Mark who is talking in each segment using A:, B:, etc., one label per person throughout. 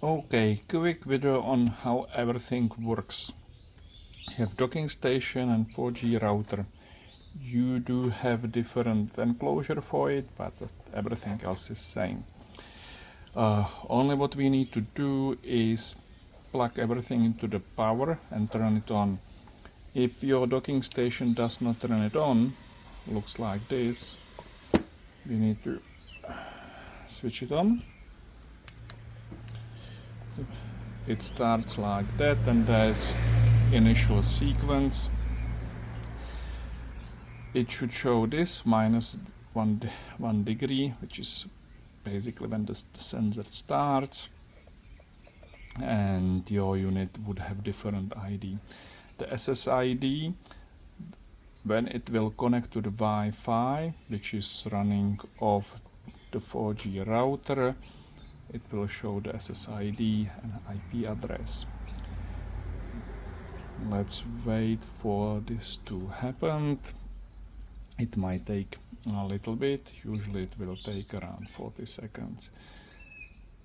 A: Okay, quick video on how everything works. You have docking station and 4G router. You do have different enclosure for it, but everything else is same. Only what we need to do is plug everything into the power and turn it on. If your docking station does not turn it on, looks like this, we need to switch it on. It starts like that, and there's initial sequence. It should show this -1 degree, which is basically when the sensor starts, and your unit would have different ID. The SSID, when it will connect to the Wi-Fi, which is running off the 4G router, it will show the SSID and IP address. Let's wait for this to happen. It might take a little bit, usually it will take around 40 seconds.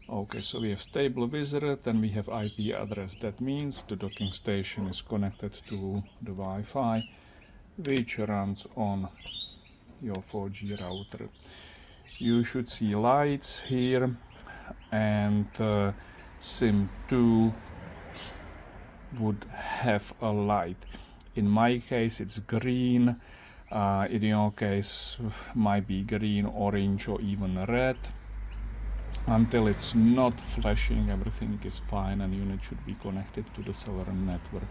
A: Okay, so we have stable visitor, then we have IP address. That means the docking station is connected to the Wi-Fi, which runs on your 4G router. You should see lights here, and SIM2 would have a light. In my case it's green, in your case might be green, orange or even red. Until it's not flashing, everything is fine and unit should be connected to the cellular network.